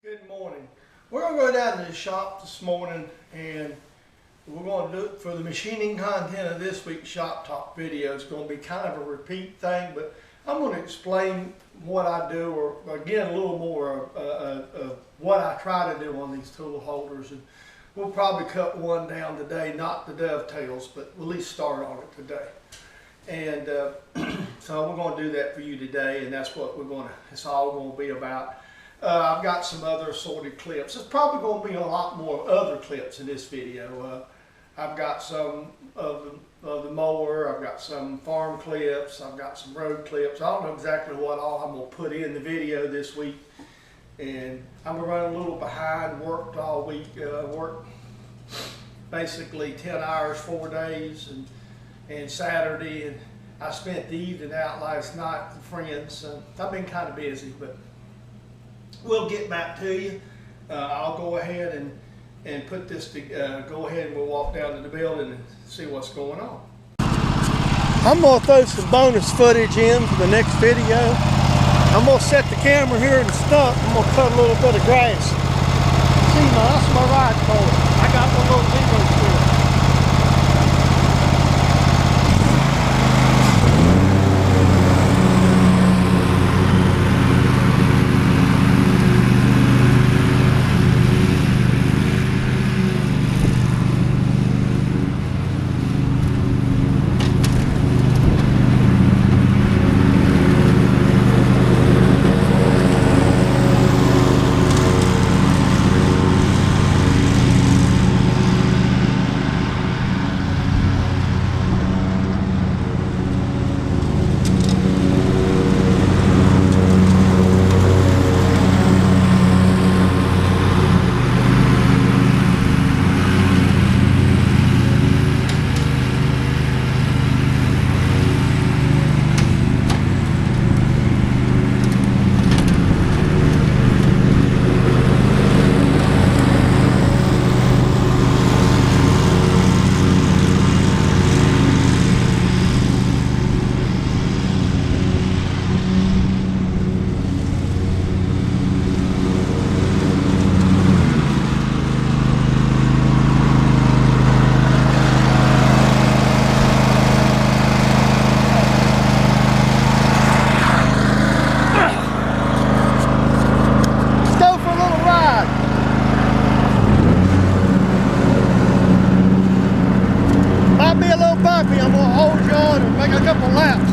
Good morning. We're going to go down to the shop this morning and we're going to look for the machining content of this week's Shop Talk video. It's going to be kind of a repeat thing, but I'm going to explain what I do, or again a little more of what I try to do on these tool holders. And we'll probably cut one down today, not the dovetails, but we'll at least start on it today. And so we're going to do that for you today, and that's what it's all going to be about. I've got some other assorted clips. There's probably going to be a lot more other clips in this video. I've got some of the mower, I've got some farm clips, I've got some road clips. I don't know exactly what all I'm going to put in the video this week. And I'm going to run a little behind, worked all week, worked basically 10 hours, 4 days, and Saturday. And I spent the evening out last night with friends. I've been kind of busy, but we'll get back to you. I'll go ahead and put this to, go ahead and we'll walk down to the building and see what's going on. I'm going to throw some bonus footage in for the next video. I'm going to set the camera here in the stump. I'm going to cut a little bit of grass. See, that's my ride pole. I got one little zero strip. I'm going to hold you on and make a couple laps.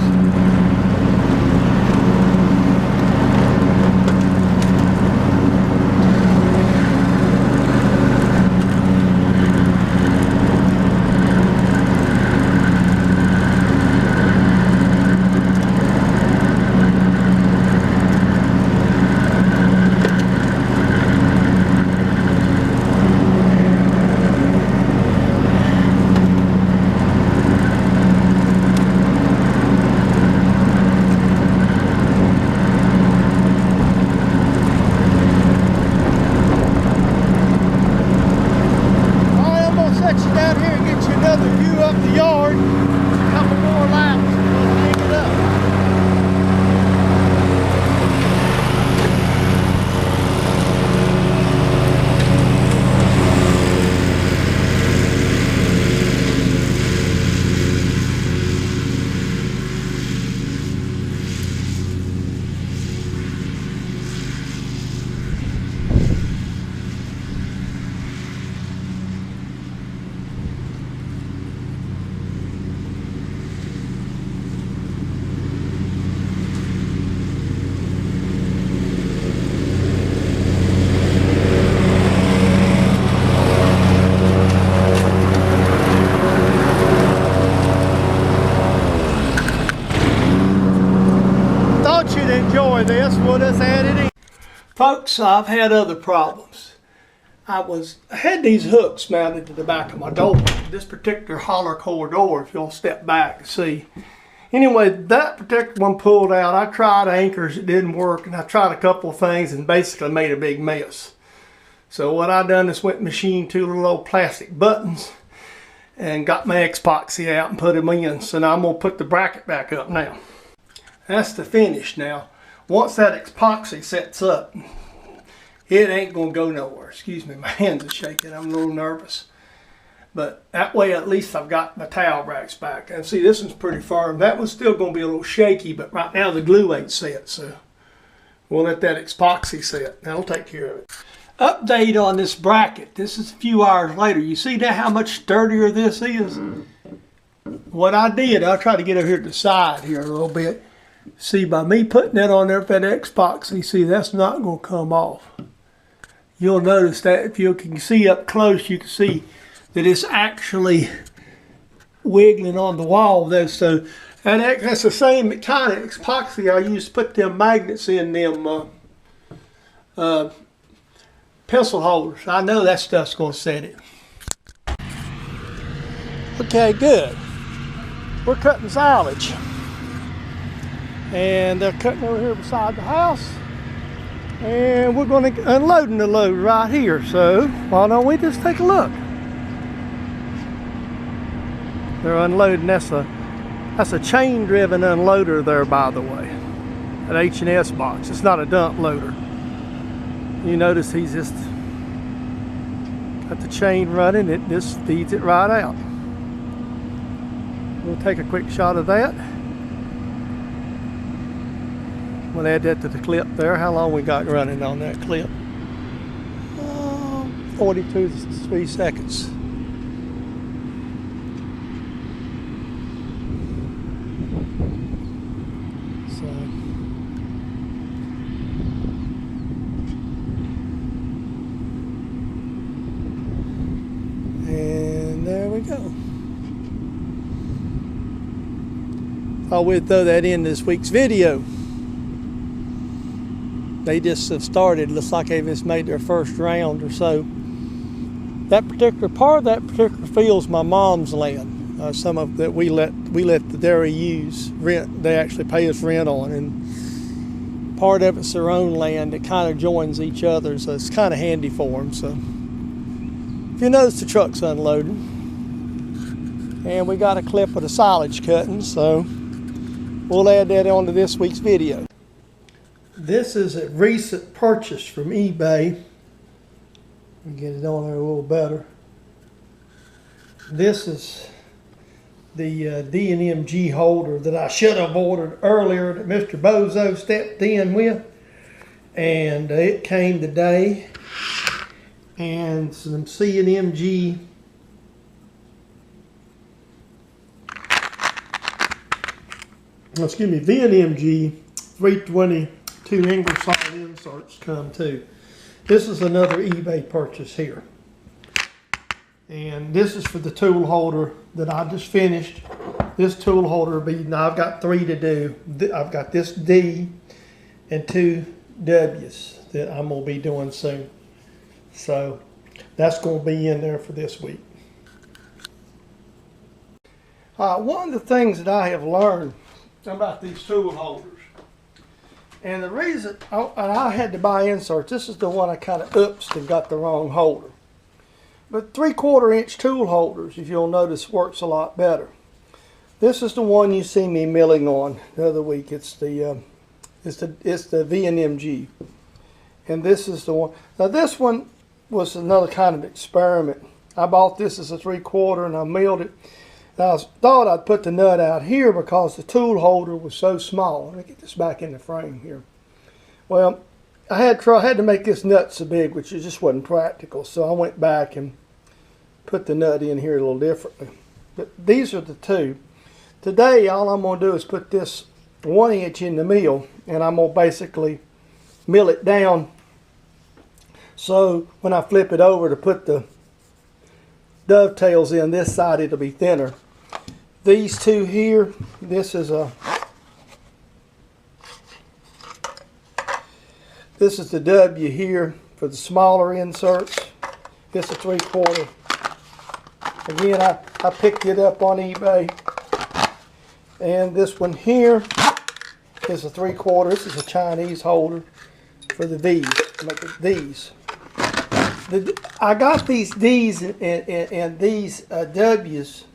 Enjoy this. We'll just add it in. Folks, I've had other problems. I had these hooks mounted to the back of my door. This particular holler core door, if you'll step back and see. Anyway, that particular one pulled out. I tried anchors, it didn't work, and I tried a couple of things and basically made a big mess. So what I done is went and machined 2 little old plastic buttons and got my epoxy out and put them in. So now I'm going to put the bracket back up now. That's the finish now. Once that epoxy sets up, It ain't gonna go nowhere. Excuse me, my hands are shaking. I'm a little nervous. But that way at least I've got my towel racks back. And see, this one's pretty firm. That one's still gonna be a little shaky, but right now the glue ain't set, so we'll let that epoxy set. That'll take care of it. Update on this bracket. This is a few hours later. You see now how much sturdier this is? What I did, I'll try to get over here to the side here a little bit. See, by me putting that on there for that epoxy, see, that's not going to come off. You'll notice that if you can see up close, you can see that it's actually wiggling on the wall there. So, and that's the same kind of epoxy I used to put them magnets in them pencil holders. I know that stuff's going to set it. Okay, good. We're cutting silage. And they're cutting over here beside the house. And we're going to unload the load right here. So why don't we just take a look? They're unloading. That's a chain-driven unloader there, by the way. An H&S box. It's not a dump loader. You notice he's just got the chain running. It just feeds it right out. We'll take a quick shot of that. We'll add that to the clip there. How long we got running on that clip? 42 to 3 seconds. So, and there we go. Thought we'd throw that in this week's video. They just have started. Looks like they've just made their first round or so. That particular part of that particular field's my mom's land. Some of that we let the dairy use rent. They actually pay us rent on, and part of it's their own land. It kind of joins each other, so it's kind of handy for them. So if you notice, the truck's unloading, and we got a clip of the silage cutting. So we'll add that onto this week's video. This is a recent purchase from eBay. Get it on there a little better. This is the D&MG holder that I should have ordered earlier that Mr. Bozo stepped in with. And it came today. And some C&MG V&MG 322 Ingersoll inserts come too. This is another eBay purchase here. And this is for the tool holder that I just finished. This tool holder will be, now I've got 3 to do. I've got this D and 2 W's that I'm going to be doing soon. So that's going to be in there for this week. One of the things that I have learned about these tool holders, and the reason I had to buy inserts, this is the one I kind of oopsed and got the wrong holder. But 3/4 inch tool holders, if you'll notice, works a lot better. This is the one you see me milling on the other week. It's the V&MG, and this is the one. Now this one was another kind of experiment. I bought this as a 3/4 and I milled it. And I thought I'd put the nut out here because the tool holder was so small. Let me get this back in the frame here. Well, I had to make this nut so big, which just wasn't practical. So I went back and put the nut in here a little differently. But these are the two. Today, all I'm going to do is put this 1 inch in the mill, and I'm going to basically mill it down. So when I flip it over to put the dovetails in this side, it'll be thinner. These two here, this is the W here for the smaller inserts. This is 3/4. Again, I picked it up on eBay. And this one here is a 3/4. This is a Chinese holder for the V's. Make it these. I got these D's and these W's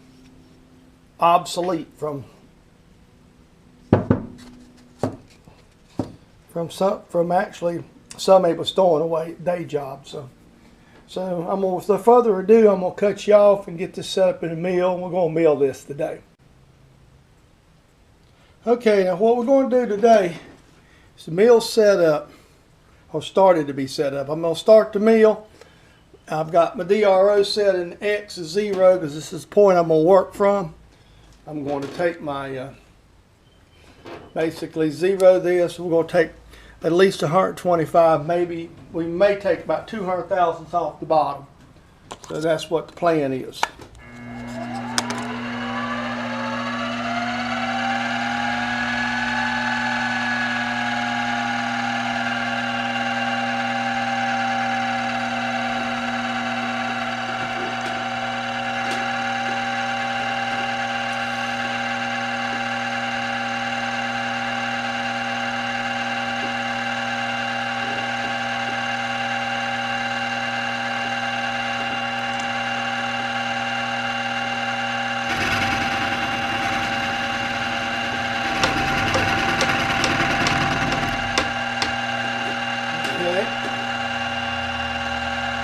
obsolete from actually some people storing away day jobs. So I'm gonna, without further ado, I'm gonna cut you off and get this set up in the mill. We're gonna mill this today. Okay, now what we're going to do today is the mill set up, or started to be set up. I'm going to start the mill. I've got my DRO set in X is 0 because this is the point I'm going to work from. I'm going to take my, basically 0 this. We're going to take at least 125, maybe, we may take about 200 thousandths off the bottom. So that's what the plan is.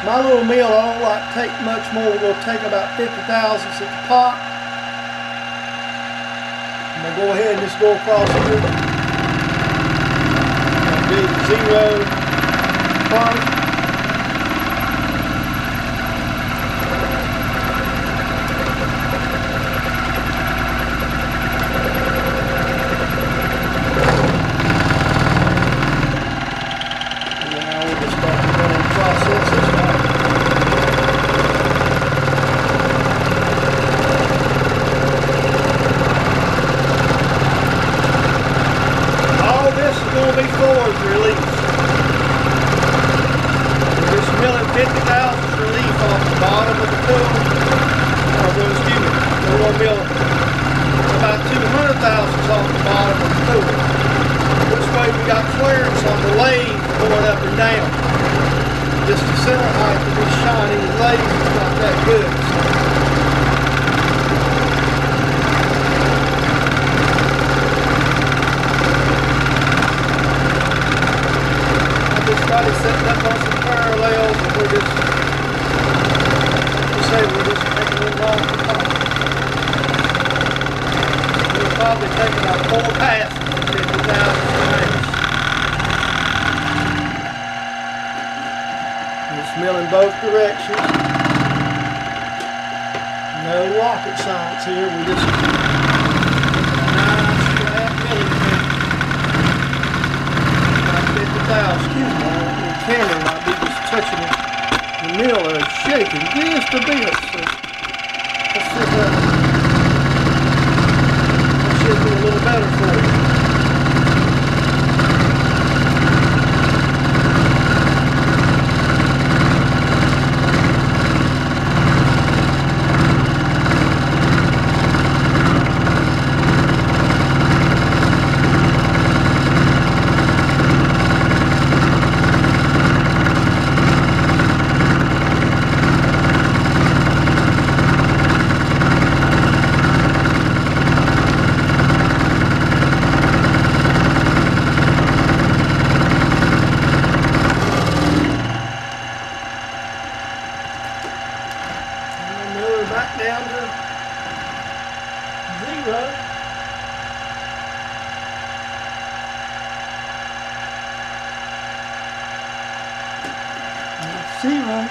My little mill, I don't like to take much more. We're going to take about 50 thousandths at the pot. I'm going to go ahead and just go across here. I'll do 0 first. And now we'll just start the process. Floors release. We're just milling 50 thousandths relief off the bottom of the tool. Excuse me, we're going to mill about 200 thousandths off the bottom of the tool. This way we got clearance on the lathe going up and down. Just the center height of this shiny lathe is not that good. Everybody's setting up on some parallels, and we're just taking a little long to talk. We're probably taking about 4 passes at 50,000 range. Just milling both directions. No rocket science here. We just nice flat milling thing. About 50,000. Excuse me. The camera might be just touching it. The mill is shaking just a bit. So let's see if that should be a little better for you. Back down to 0. That's 0.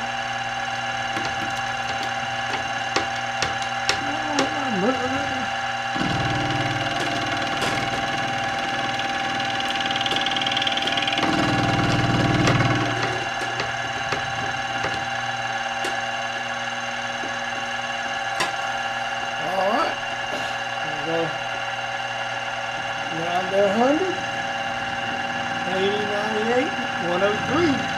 Down to 100, 80, 98, 103.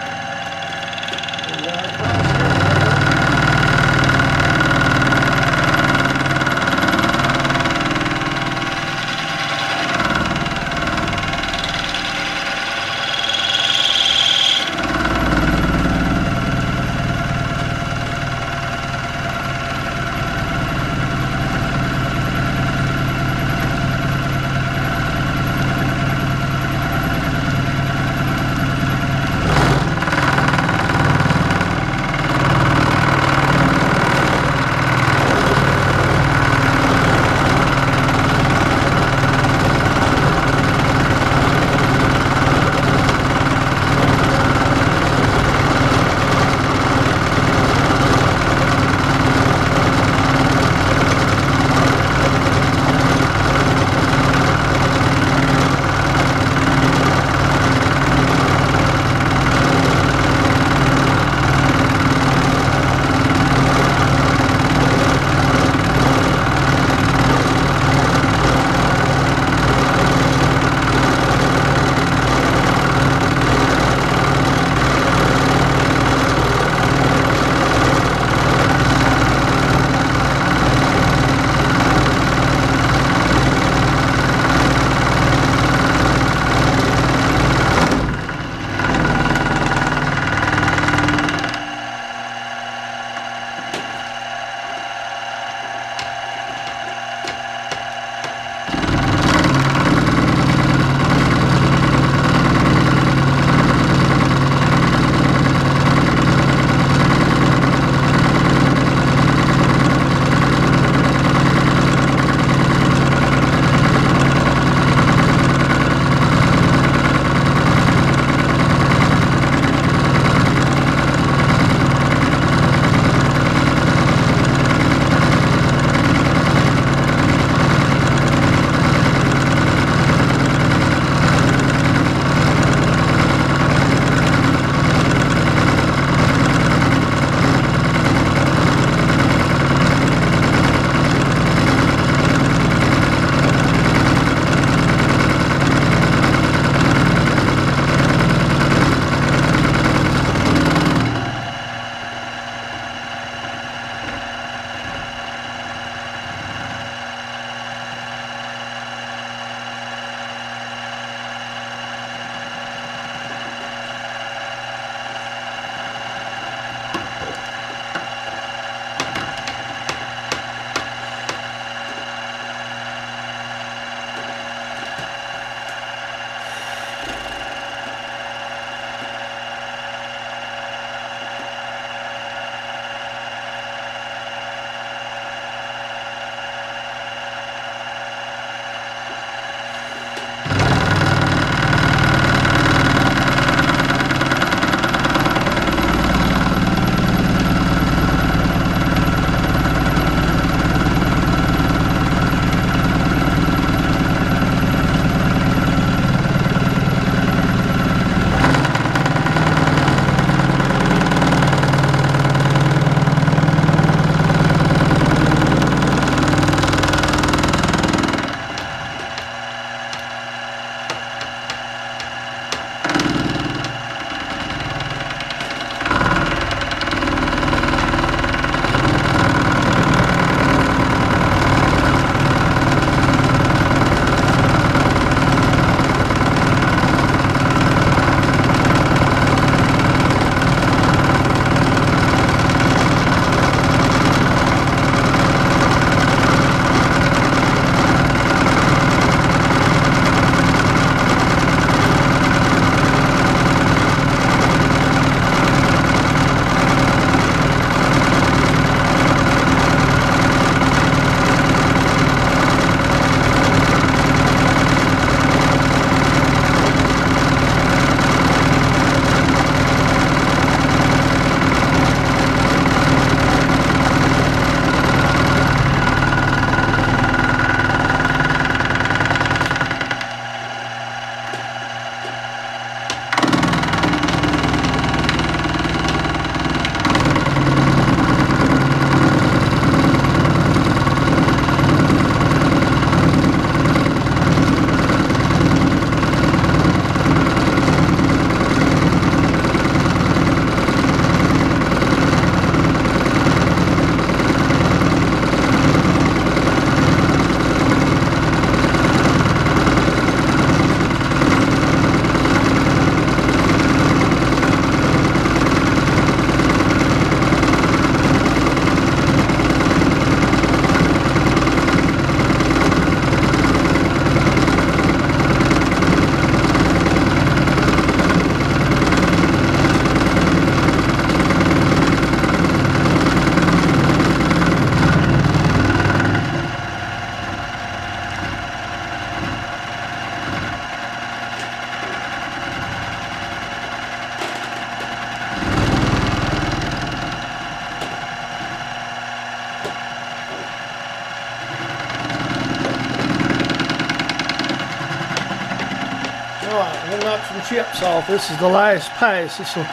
Alright, we'll knock some chips off. This is the last pass. This will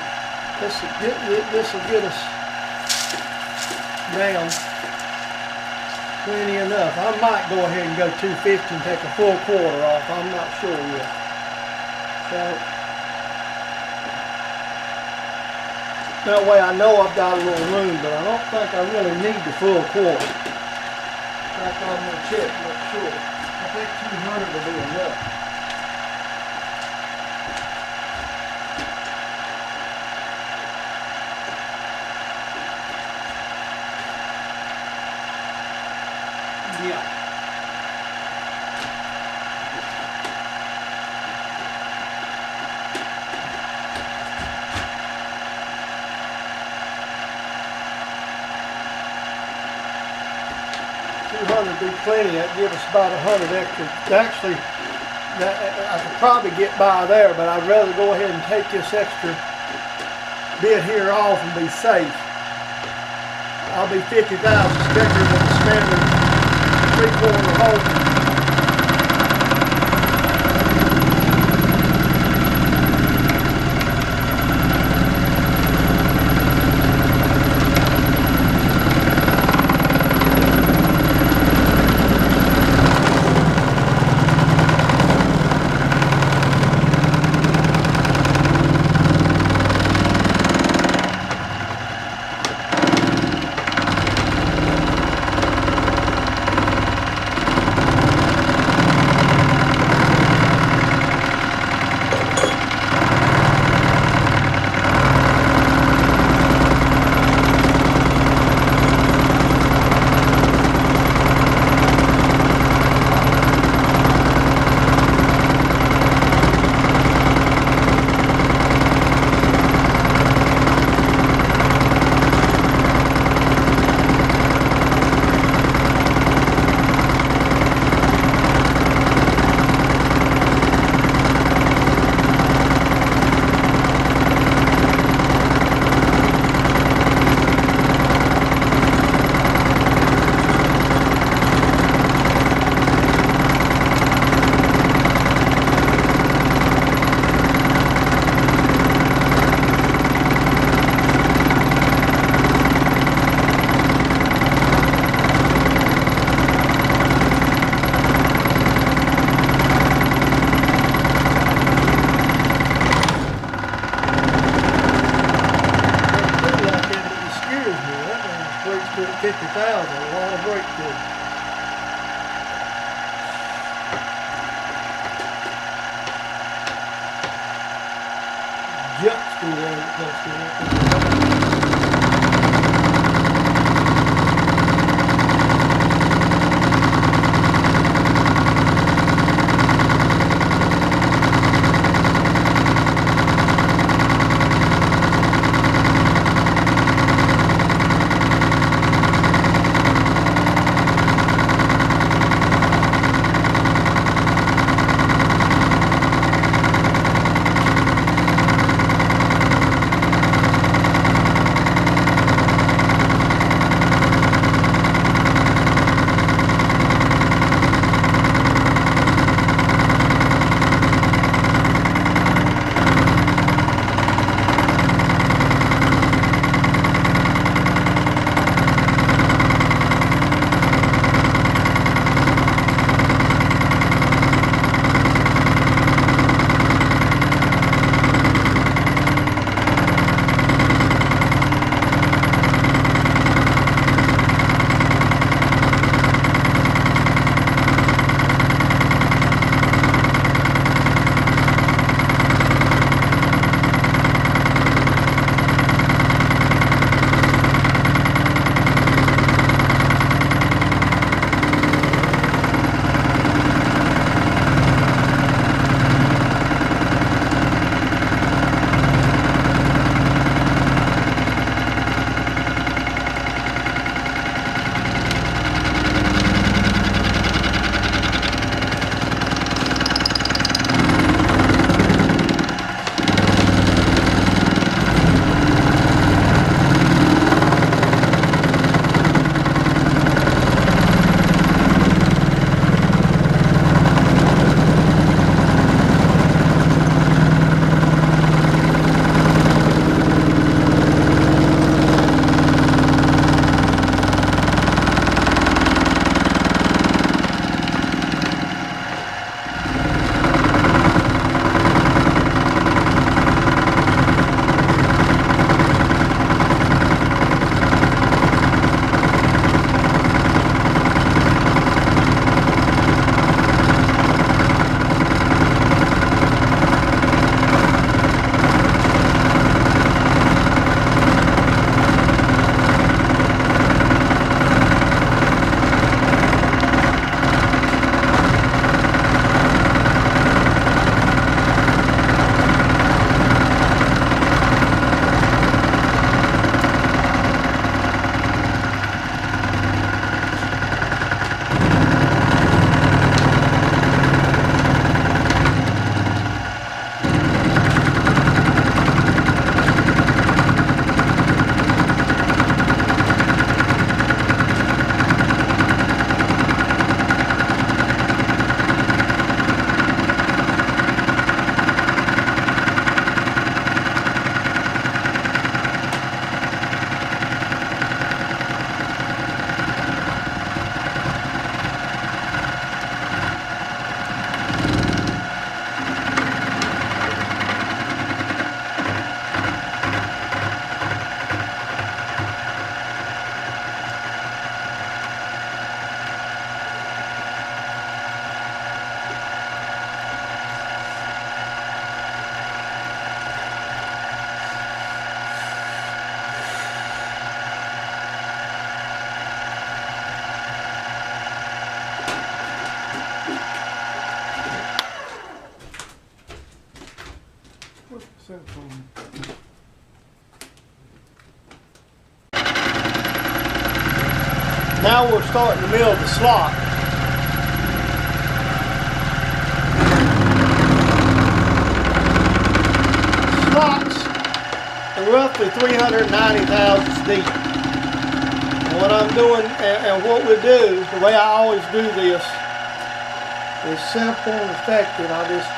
get us down plenty enough. I might go ahead and go 250 and take a full quarter off. I'm not sure yet. So that way I know I've got a little room, but I don't think I really need the full quarter. In fact, I'm going to check, make sure. I think 200 will be enough. Yeah. $200 be plenty. That give us about 100 extra. Actually, I could probably get by there, but I'd rather go ahead and take this extra bit here off and be safe. I'll be 50,000 thicker than the standard 3/4 hole. to 50,000, a lot of brake good. Jump through there, that from? Now we're starting to mill the slot. Slots are roughly 390 thousandths deep. And what I'm doing, and what we do, the way I always do this, is simple and effective. I just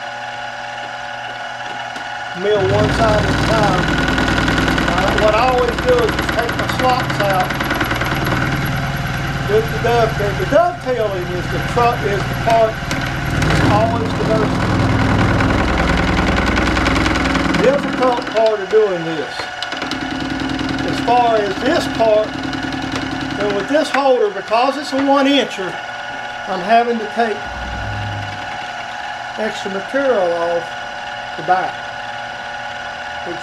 mill one side at a time. What I always do is just take my slots out, do the dovetail. The dovetailing is the part that's always the most difficult part of doing this. As far as this part, and with this holder, because it's a 1-incher, I'm having to take extra material off the back, which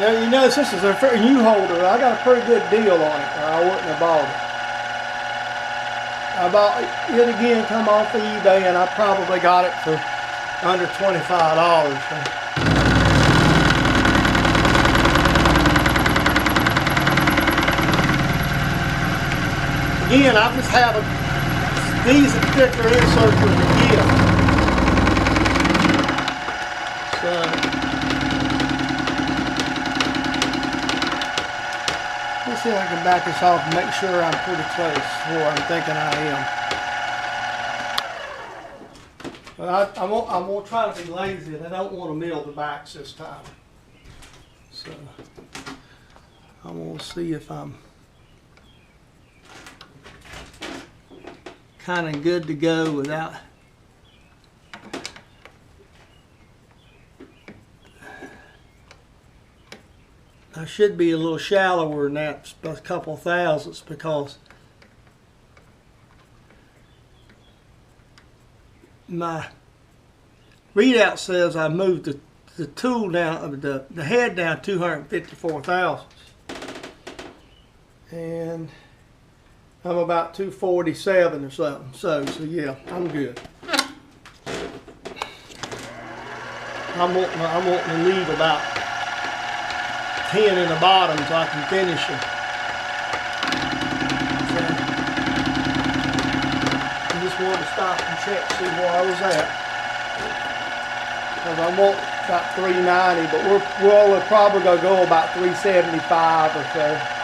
now, you notice this is a new holder. I got a pretty good deal on it, or I wouldn't have bought it. I bought it again, come off of eBay, and I probably got it for under $25. So. Again, I just have these particular inserts with a gift. So. Let's see if I can back this off and make sure I'm pretty close to where I'm thinking I am. But I'm going to try to be lazy, and I don't want to mill the backs this time. So I'm going to see if I'm kind of good to go without. I should be a little shallower than that, a couple thousandths, because my readout says I moved the tool down, the head down 254 thousandths, and I'm about 247 or something. So yeah, I'm good. I'm wanting to leave about 10 in the bottom so I can finish it. So, I just wanted to stop and check, see where I was at. Because I want about 390, but we're probably going to go about 375 or so.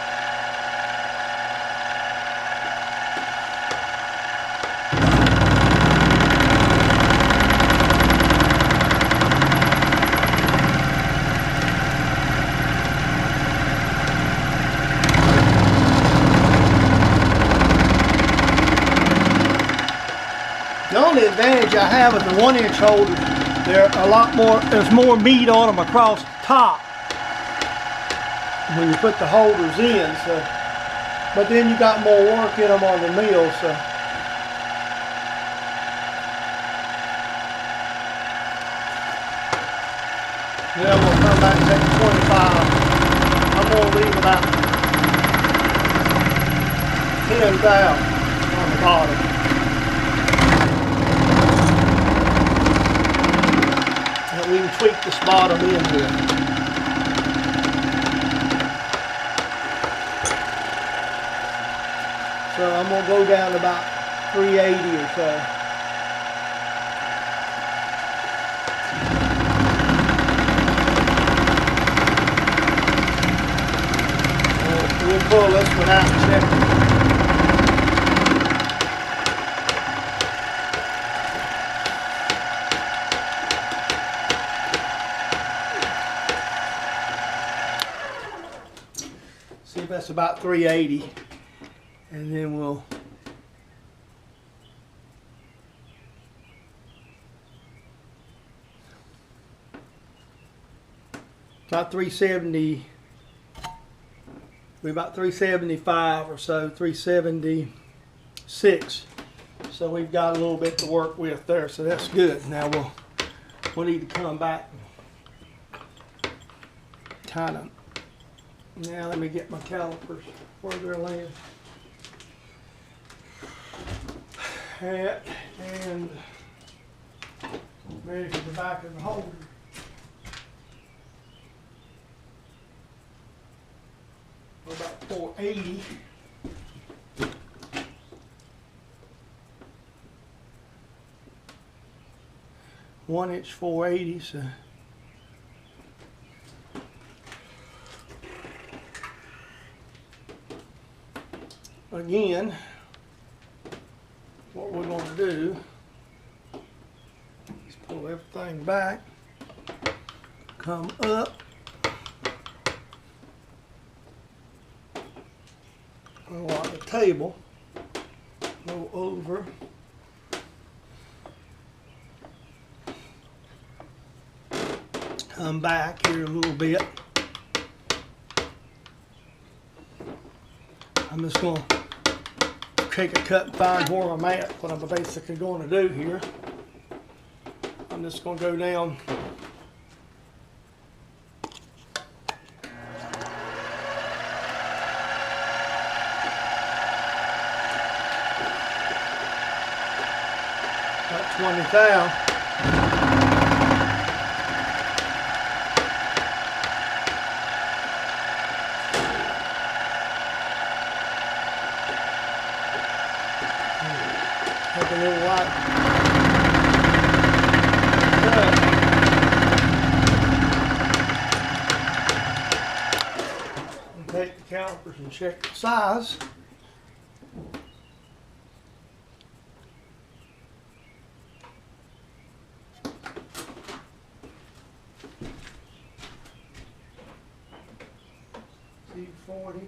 The only advantage I have with the 1-inch holders, there's more meat on them across the top when you put the holders in. So, but then you got more work in them on the mill. So, yeah, we'll come back and take 25. I'm going to leave about 10,000 on the bottom. We can tweak this bottom end here. So I'm going to go down to about 380 or so. We'll pull this one out and check it. That's about 380, and then we'll about 370 We're about 375 or so, 376. So we've got a little bit to work with there, so that's good. Now we'll need to come back and kind of, now let me get my calipers where they're laying. Hat and measure the back of the holder. We're about 480. One inch 480, so again, what we're going to do is pull everything back, come up, unlock the table, go over, come back here a little bit. I'm just going to take a cut and find where I'm at, what I'm basically going to do here. I'm just going to go down about 20 thou. Take a little light. And take the calipers and check the size. C40.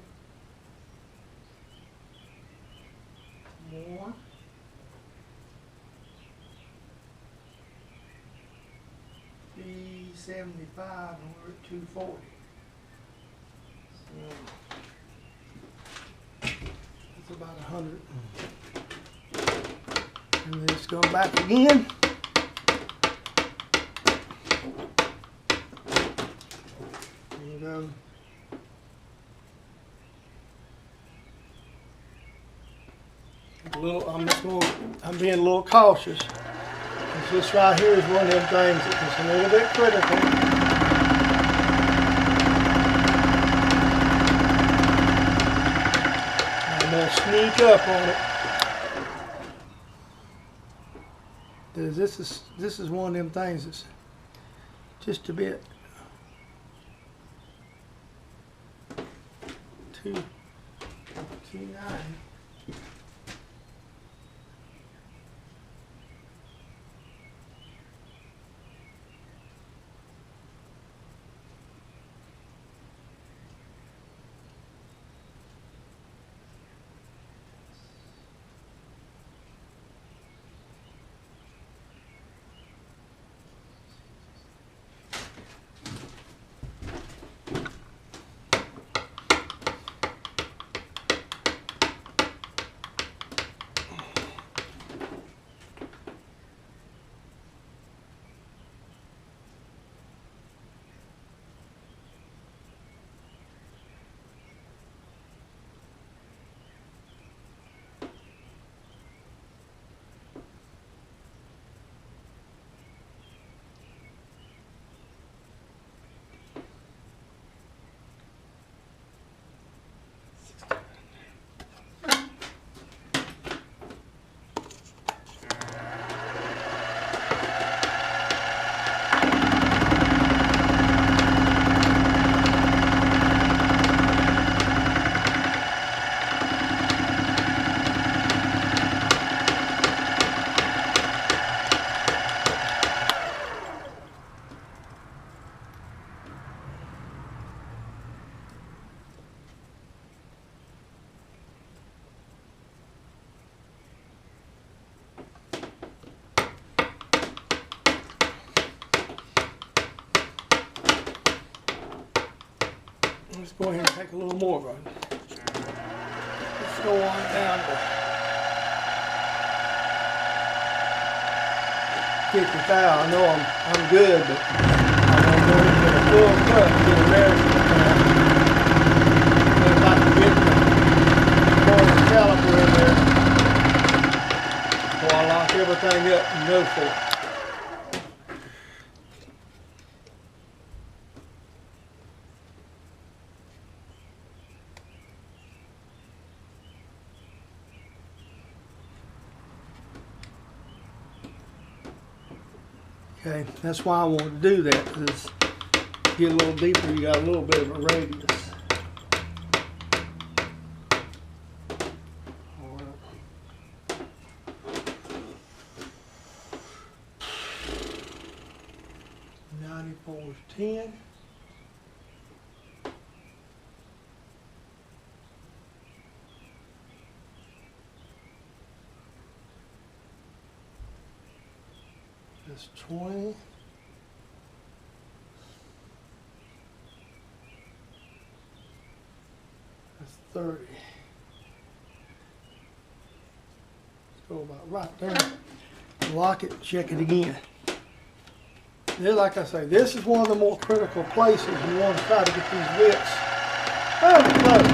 More. B75 and we're at 240. So that's about 100. And then it's going back again. And I'm being a little cautious. This right here is one of them things that is a little bit critical. I'm going to sneak up on it. This is one of them things that's just a bit too nine. Let's go ahead and take a little more, bro. Let's go on down to 50,000. I know I'm good, but I'm going to go into a full cut to the American. If I can get the caliper in there, before I lock everything up and go for it. Okay, that's why I want to do that, because get a little deeper, you got a little bit of a radius. Is 10. That's 20. That's 30. Let's go about right there. Lock it, check it again. Then, like I say, this is one of the more critical places you want to try to get these widths fairly close.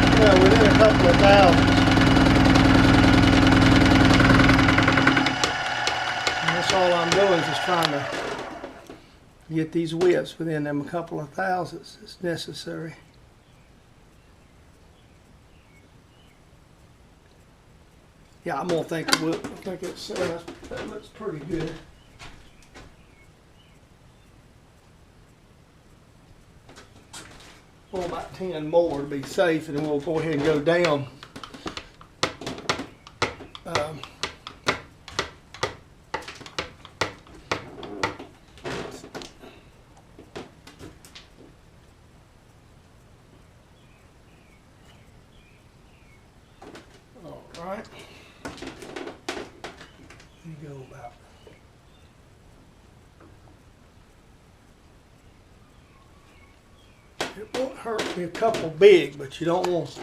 You know, within a couple of thousands. And that's all I'm doing is just trying to get these widths within them a couple of thousandths as necessary. Yeah, I'm gonna think I think that looks pretty good. Well, about 10 more to be safe, and then we'll go ahead and go down. All right. You go about. It won't hurt me a couple big, but you don't want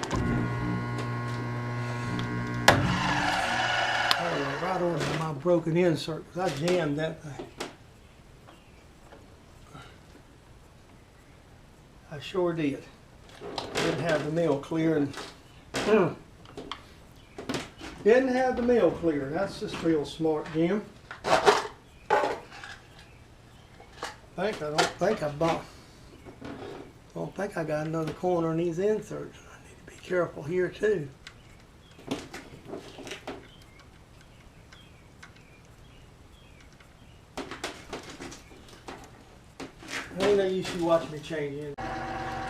right over my broken insert, because I jammed that thing. I sure did. Didn't have the mill clear, and didn't have the mill clear. That's just real smart, Jim. I don't think I got another corner in these inserts. I need to be careful here too. Ain't no use you watch me change in.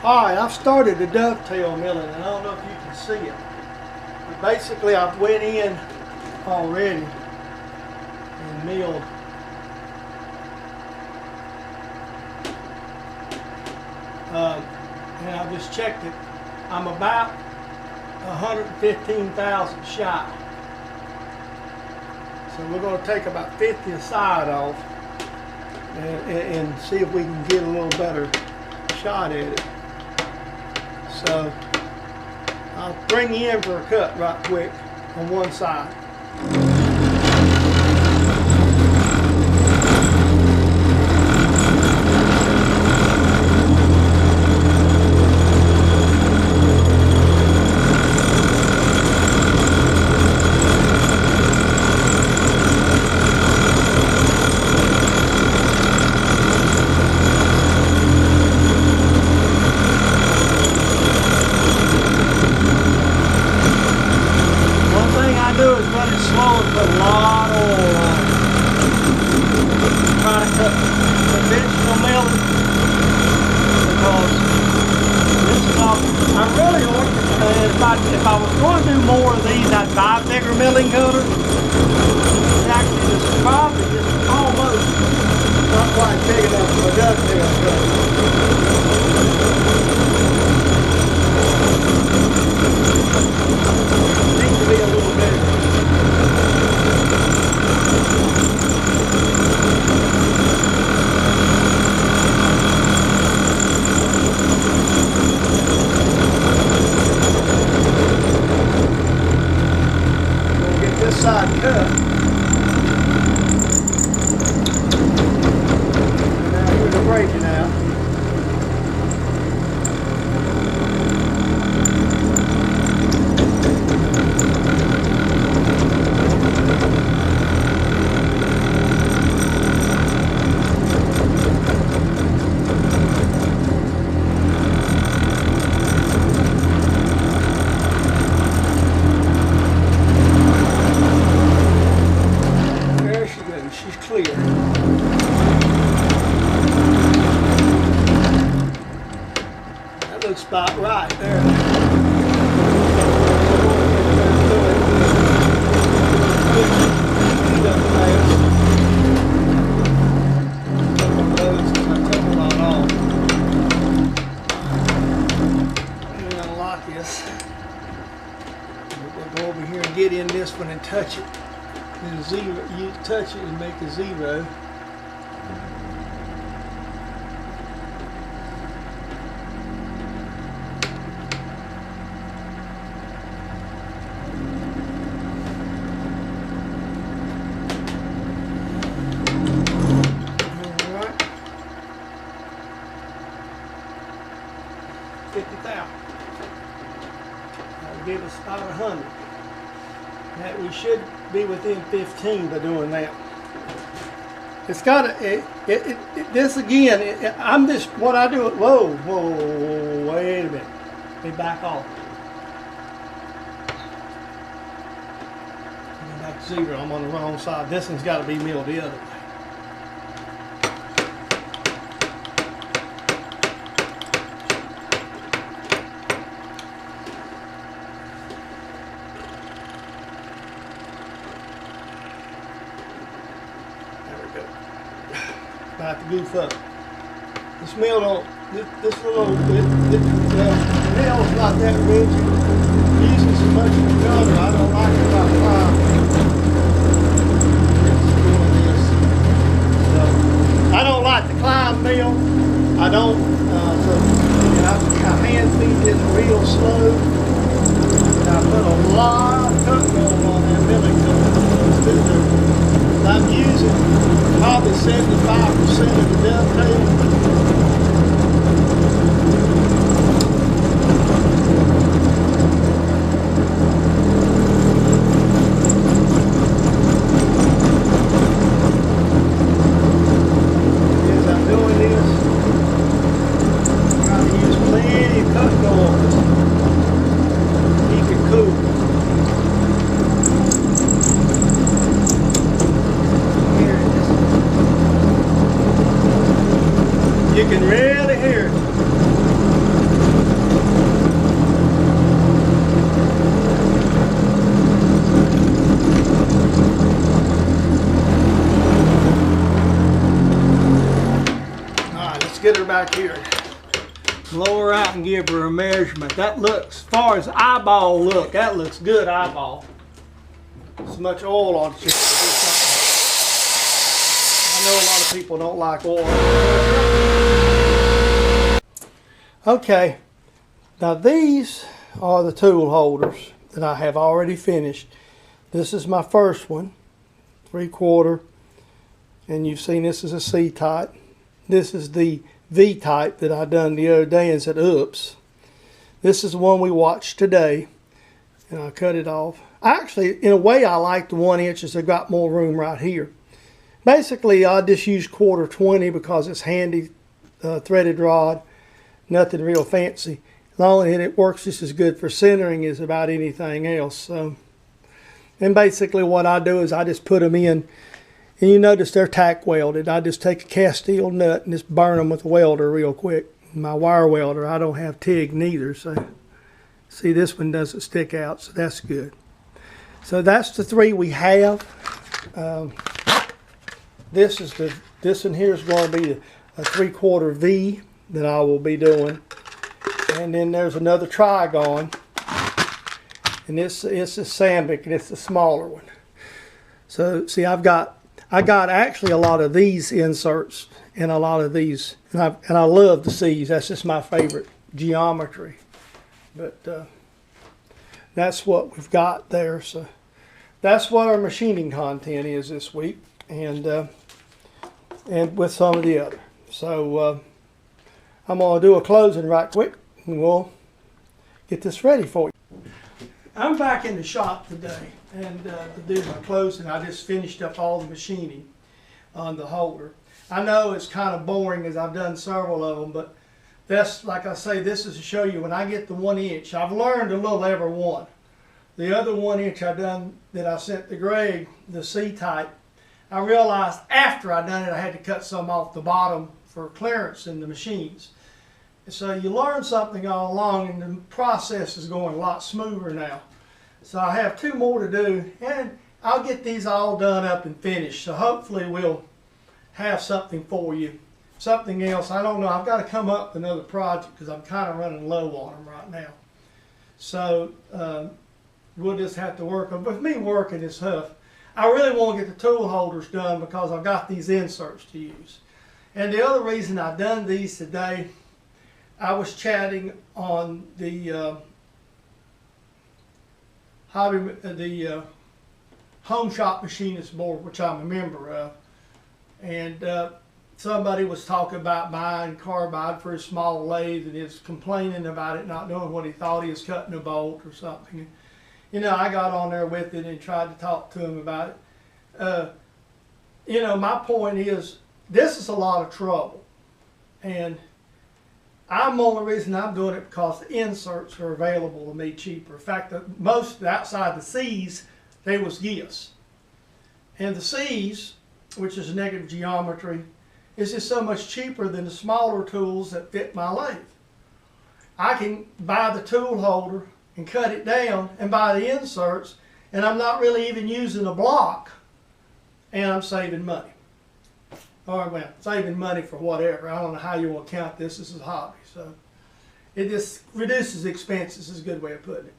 Alright, I've started the dovetail milling, and I don't know if you can see it. But basically I've went in already and milled and I just checked it. I'm about 115,000 shy. So we're going to take about 50 aside off and see if we can get a little better shot at it. So I'll bring you in for a cut right quick on one side. If I was going to do more of these, I'd buy a bigger milling cutter. Actually, this is probably just almost not quite big enough for a dovetail cutter. Needs to be a little bigger. breaking out. There she goes, she's clear. That looks about right there. Unlock this. We'll go over here and get in this one and touch it. And zero, you touch it and make a zero. Alright. 50,000. That'll give us about 100. That we should be within 15 by doing that. It's got to, this again, I'm just, what I do, whoa, wait a minute. Let me back off. Go back to zero, I'm on the wrong side. This one's got to be milled the other way. About to goof up. This mill don't, this little, the mill's not that rigid. Using so much of the gutter, I don't like it about climbing. So, I don't like the climb mill. I don't, so, and I hand feed it real slow. And I put a lot of cut roll on that milling coat. I'm using probably 75% of the dovetail. As I'm doing this, I'm trying to use plenty of cut roll. Keep it cool. You can really hear it. Alright, let's get her back here. Blow her out and give her a measurement. That looks, as far as eyeball look, that looks good eyeball. So much oil on it. I know a lot of people don't like oil. Okay, now these are the tool holders that I have already finished. This is my first one, 3/4, and you've seen this is a C-type. This is the V-type that I done the other day and said, oops. This is the one we watched today, and I cut it off. Actually, in a way, I like the 1 inches. I've got more room right here. Basically, I just use 1/4 because it's handy, threaded rod, nothing real fancy. The only thing it works just as good for centering as about anything else. So, and basically what I do is I just put them in, and you notice they're tack welded. I just take a cast steel nut and just burn them with a welder real quick. My wire welder, I don't have TIG neither, so see, this one doesn't stick out, so that's good. So that's the 3 we have. This one here is going to be a 3/4 V that I will be doing, and then there's another Trigon, and it's a Sandvik, and it's the smaller one. So see, I got actually a lot of these inserts and a lot of these, and I love the C's. That's just my favorite geometry. But that's what we've got there. So that's what our machining content is this week, and with some of the other. So I'm going to do a closing right quick, and we'll get this ready for you. I'm back in the shop today, and to do my closing, I just finished up all the machining on the holder. I know it's kind of boring as I've done several of them, but that's, like I say, this is to show you when I get the 1 inch. I've learned a little every one. The other 1 inch I done that I sent to Greg, the C-type, I realized after I done it I had to cut some off the bottom for clearance in the machines. So you learn something all along, and the process is going a lot smoother now. So I have 2 more to do, and I'll get these all done up and finished. So hopefully we'll have something for you. Something else, I don't know, I've got to come up with another project because I'm kind of running low on them right now. So we'll just have to work on. But with me working this tough, I really want to get the tool holders done because I've got these inserts to use. And the other reason I've done these today, I was chatting on the Home Shop Machinist board, which I'm a member of, and somebody was talking about buying carbide for a small lathe, and is complaining about it not knowing what he thought he was cutting a bolt or something. You know, I got on there with it and tried to talk to him about it. You know, my point is, this is a lot of trouble, and the only reason I'm doing it because the inserts are available to me cheaper. In fact, most outside the C's, they was GIS. And the C's, which is negative geometry, is just so much cheaper than the smaller tools that fit my lathe. I can buy the tool holder and cut it down and buy the inserts, and I'm not really even using a block, and I'm saving money. Or, well, saving money for whatever. I don't know how you want to count this. This is a hobby. So it just reduces expenses is a good way of putting it.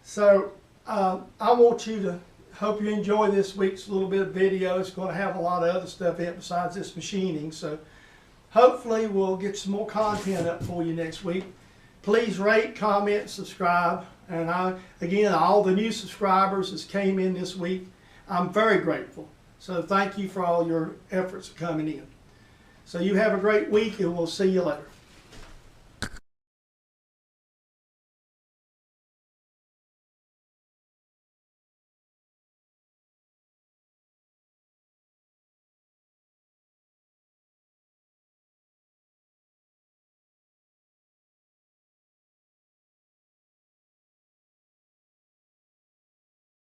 So I want you to, hope you enjoy this week's little bit of video. It's going to have a lot of other stuff in it besides this machining. So hopefully we'll get some more content up for you next week. Please rate, comment, subscribe. And again, all the new subscribers that came in this week, I'm very grateful. So thank you for all your efforts coming in. So you have a great week, and we'll see you later.